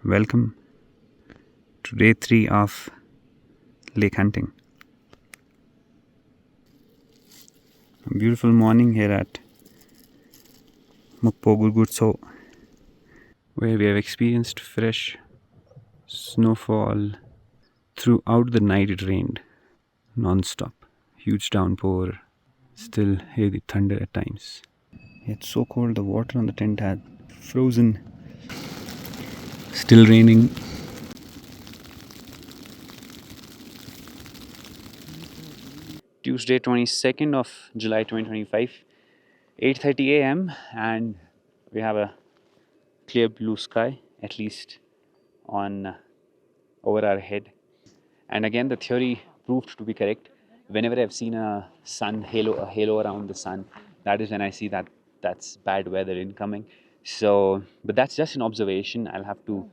Welcome to day 3 of lake hunting. A beautiful morning here at Mukpo Gurgur Tso, where we have experienced fresh snowfall. Throughout the night it rained non-stop, huge downpour, still hear the thunder at times. It's so cold, the water on the tent had frozen. Still raining. Tuesday 22nd of July 2025, 8:30 a.m. and we have a clear blue sky, at least on over our head. And again, the theory proved to be correct. Whenever I've seen a halo around the sun, that is when I see that that's bad weather incoming. So, but that's just an observation. I'll have to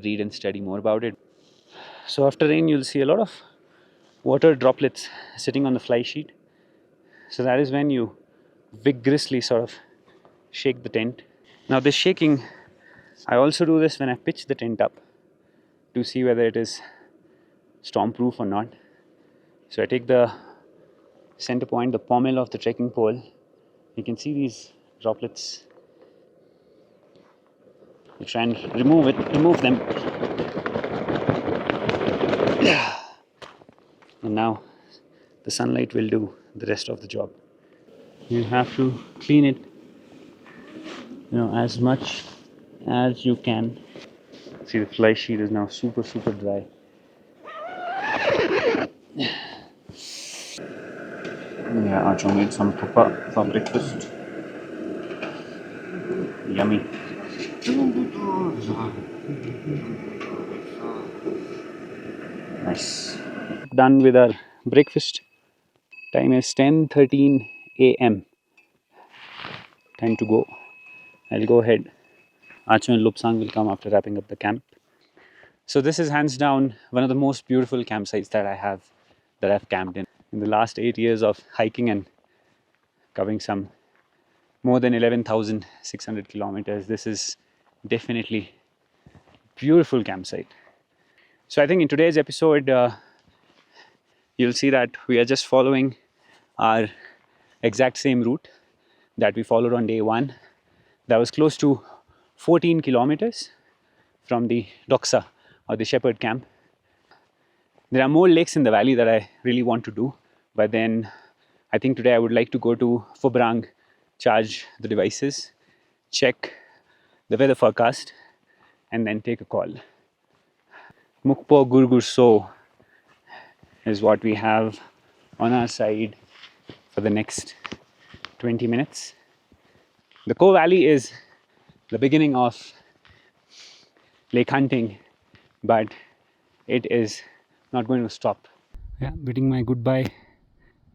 read and study more about it. So after rain, you'll see a lot of water droplets sitting on the fly sheet. So that is when you vigorously sort of shake the tent. Now this shaking, I also do this when I pitch the tent up to see whether it is storm-proof or not. So I take the center point, the pommel of the trekking pole. You can see these droplets. You try and remove them. And now the sunlight will do the rest of the job. You have to clean it, as much as you can. See, the fly sheet is now super dry. Yeah, Acho made some thuppa for breakfast. Yummy. Nice. Done with our breakfast. Time is 10:13 a.m. Time to go. I'll go ahead. Acho and Lobsang will come after wrapping up the camp. So this is hands down one of the most beautiful campsites that I've camped in. In the last 8 years of hiking and covering some more than 11,600 kilometers, this is definitely beautiful campsite. So I think in today's episode, you'll see that we are just following our exact same route that we followed on day 1. That was close to 14 kilometers from the Doksa or the shepherd camp. There are more lakes in the valley that I really want to do, but then I think today I would like to go to Phobrang, charge the devices, check the weather forecast, and then take a call. Mukpo Gurgur Tso is what we have on our side for the next 20 minutes. The Sko Valley is the beginning of lake hunting, but it is not going to stop. Yeah, bidding my goodbye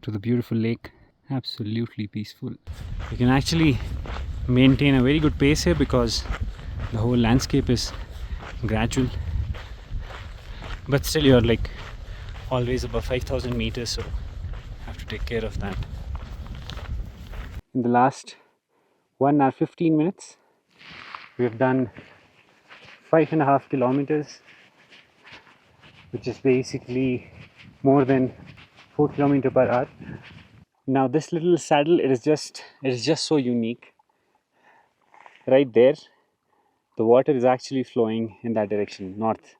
to the beautiful lake. Absolutely peaceful. You can actually maintain a very good pace here because the whole landscape is gradual, but still you're like always above 5,000 meters, so you have to take care of that. In the last 1 hour 15 minutes we have done 5.5 kilometers, which is basically more than 4 kilometers per hour. Now this little saddle, it is just so unique. Right there, the water is actually flowing in that direction, north,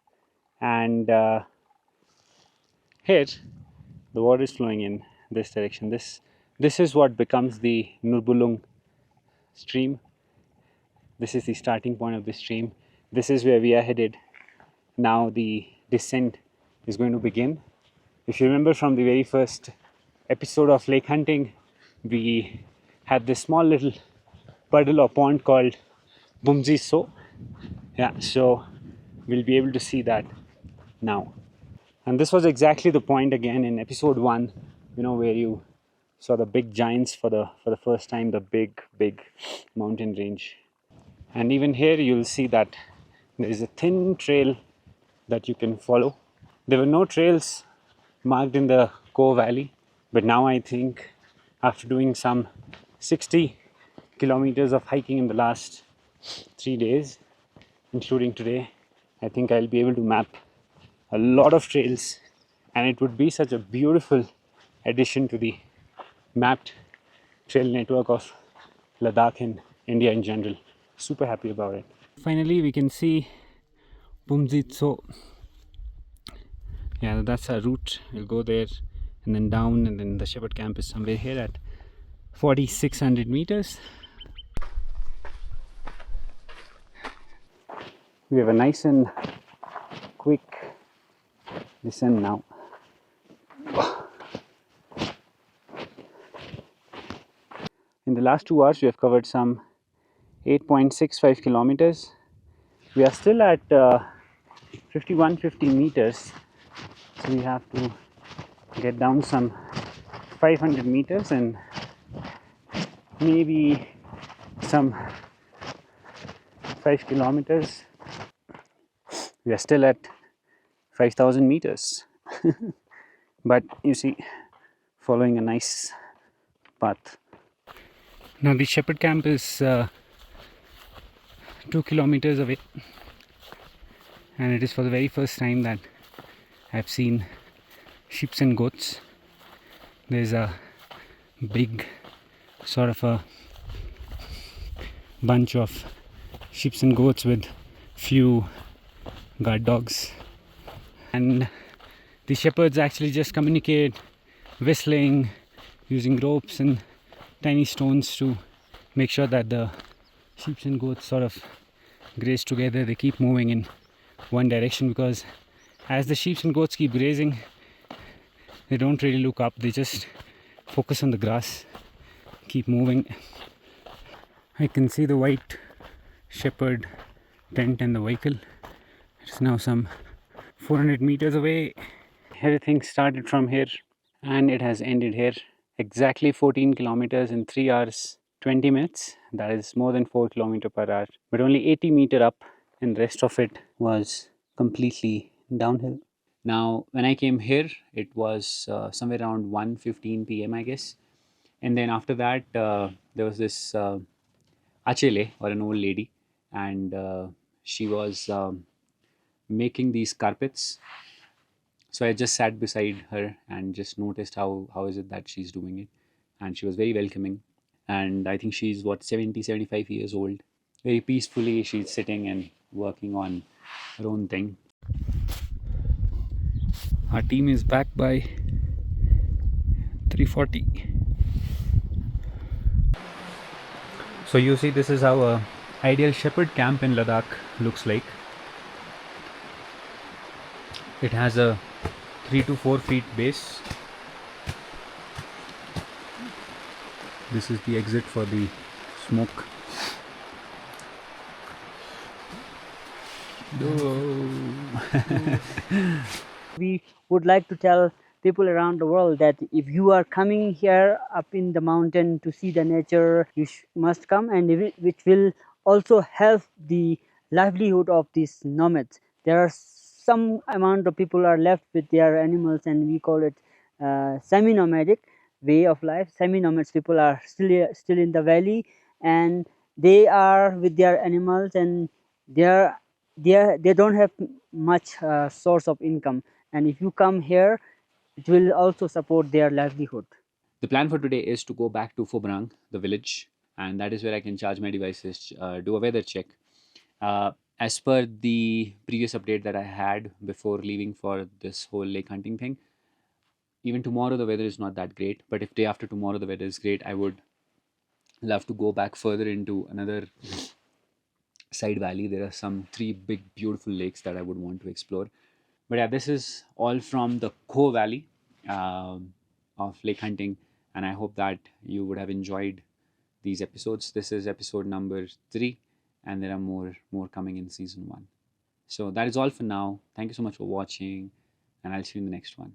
and here the water is flowing in this direction. This is what becomes the Nurbulung stream. This is the starting point of the stream. This is where we are headed. Now the descent is going to begin. If you remember from the very first episode of lake hunting, we had this small little puddle or pond called Bumzi So. Yeah, so we'll be able to see that now. And this was exactly the point again in episode 1, where you saw the big giants for the first time, the big mountain range. And even here you'll see that there is a thin trail that you can follow. There were no trails marked in the Sko Valley, but now I think after doing some 60 kilometers of hiking in the last 3 days, including today, I think I'll be able to map a lot of trails, and it would be such a beautiful addition to the mapped trail network of Ladakh and India in general. Super happy about it. Finally, we can see Togom Tso. Yeah, that's our route. We'll go there and then down, and then the shepherd camp is somewhere here at 4,600 meters. We have a nice and quick descent now. In the last 2 hours, we have covered some 8.65 kilometers. We are still at 5150 meters, so we have to get down some 500 meters and maybe some 5 kilometers. We are still at 5,000 meters, but you see, following a nice path. Now the shepherd camp is 2 kilometers away, and it is for the very first time that I've seen sheep and goats. There's a big sort of a bunch of sheep and goats with few guard dogs, and the shepherds actually just communicate whistling, using ropes and tiny stones to make sure that the sheep and goats sort of graze together. They keep moving in one direction, because as the sheep and goats keep grazing, they don't really look up, they just focus on the grass, keep moving. I can see the white shepherd tent and the vehicle. It's now some 400 meters away. Everything started from here and it has ended here. Exactly 14 kilometers in 3 hours 20 minutes. That is more than 4 kilometers per hour, but only 80 meter up, and rest of it was completely downhill. Now when I came here, it was somewhere around 1:15 p.m. I guess, and then after that there was this achele, or an old lady, and she was making these carpets. So I just sat beside her and just noticed how is it that she's doing it, and she was very welcoming. And I think she's what, 70-75 years old. Very peacefully she's sitting and working on her own thing. Our team is back by 3:40. So you see, this is how a ideal shepherd camp in Ladakh looks like. It has a 3 to 4 feet base. This is the exit for the smoke. We would like to tell people around the world that if you are coming here up in the mountain to see the nature, you must come, and which will also help the livelihood of these nomads. There are some amount of people are left with their animals, and we call it semi-nomadic way of life. Semi-nomads people are still in the valley, and they are with their animals, and they don't have much source of income, and if you come here, it will also support their livelihood. The plan for today is to go back to Phobrang, the village, and that is where I can charge my devices, do a weather check. As per the previous update that I had before leaving for this whole lake hunting thing, even tomorrow the weather is not that great, but if day after tomorrow the weather is great, I would love to go back further into another side valley. There are some 3 big beautiful lakes that I would want to explore. But yeah, this is all from the Sko Valley of lake hunting, and I hope that you would have enjoyed these episodes. This is episode number 3, and there are more coming in season 1. So that is all for now. Thank you so much for watching, and I'll see you in the next one.